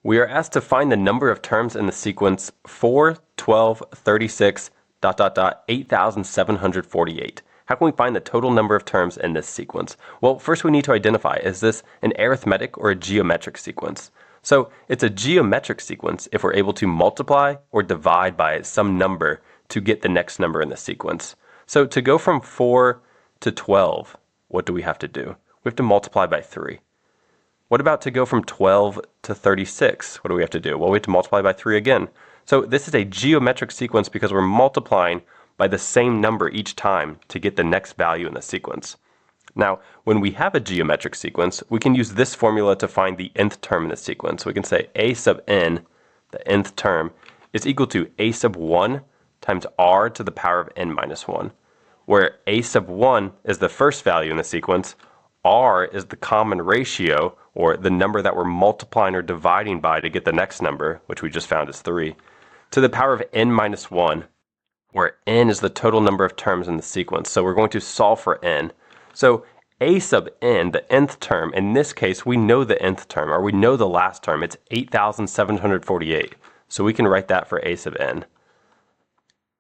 We are asked to find the number of terms in the sequence 4, 12, 36, 8,748. How can we find the total number of terms in this sequence? Well, first we need to identify, is this an arithmetic or a geometric sequence? So it's a geometric sequence if we're able to multiply or divide by some number to get the next number in the sequence. So to go from 4 to 12, what do we have to do? We have to multiply by 3. What about to go from 12 to 36? What do we have to do? Well, we have to multiply by 3 again. So this is a geometric sequence because we're multiplying by the same number each time to get the next value in the sequence. Now, when we have a geometric sequence, we can use this formula to find the nth term in the sequence. We can say a sub n, the nth term, is equal to a sub 1 times r to the power of n minus 1, where a sub 1 is the first value in the sequence, r is the common ratio, or the number that we're multiplying or dividing by to get the next number, which we just found is 3, to the power of n minus 1, where n is the total number of terms in the sequence. So we're going to solve for n. So a sub n, the nth term, in this case we know the nth term, or we know the last term. It's 8,748. So we can write that for a sub n.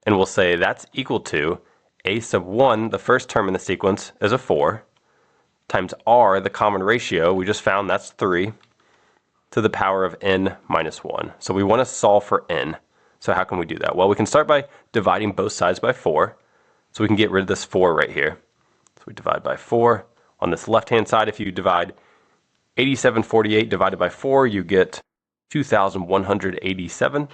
And we'll say that's equal to a sub 1, the first term in the sequence, is a 4, times r, the common ratio, we just found that's 3, to the power of n minus 1. So we want to solve for n. So how can we do that? Well, we can start by dividing both sides by 4. So we can get rid of this 4 right here. So we divide by 4. On this left-hand side, if you divide 8748 divided by 4, you get 2,187.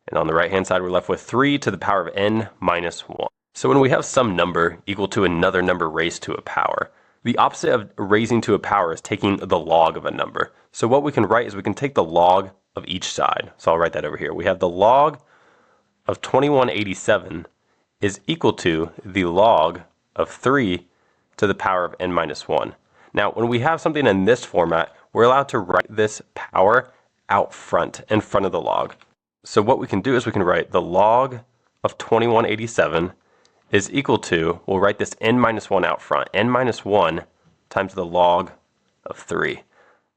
And on the right-hand side, we're left with 3 to the power of n minus 1. So when we have some number equal to another number raised to a power, the opposite of raising to a power is taking the log of a number. So what we can write is we can take the log of each side. So I'll write that over here. We have the log of 2187 is equal to the log of 3 to the power of n minus 1. Now, when we have something in this format, we're allowed to write this power out front, in front of the log. So what we can do is we can write the log of 2187 is equal to, we'll write this n minus 1 out front, n minus 1 times the log of 3.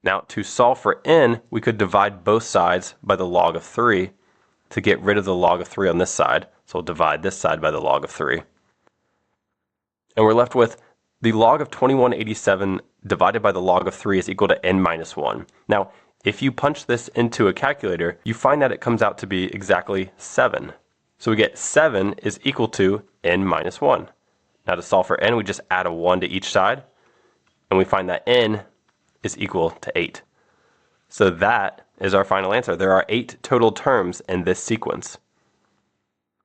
Now, to solve for n, we could divide both sides by the log of 3 to get rid of the log of 3 on this side. So we'll divide this side by the log of 3. And we're left with the log of 2187 divided by the log of 3 is equal to n minus 1. Now, if you punch this into a calculator, you find that it comes out to be exactly 7. So we get 7 is equal to n minus 1. Now to solve for n, we just add a 1 to each side, and we find that n is equal to 8. So that is our final answer. There are 8 total terms in this sequence.